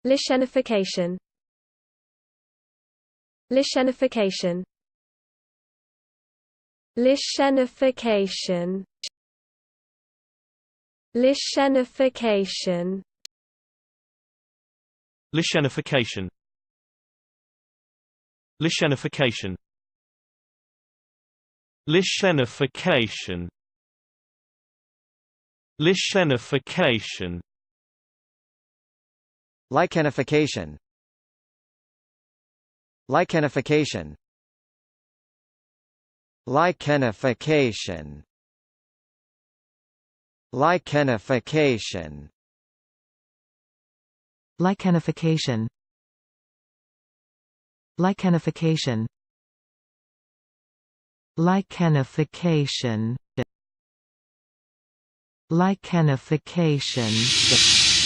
Lichenification. Lichenification. Lichenification. Lichenification. Lichenification. Lichenification. Lichenification. Lichenification. Lichenification. Lichenification. Lichenification. Lichenification. Lichenification. Lichenification. Lichenification. Lichenification.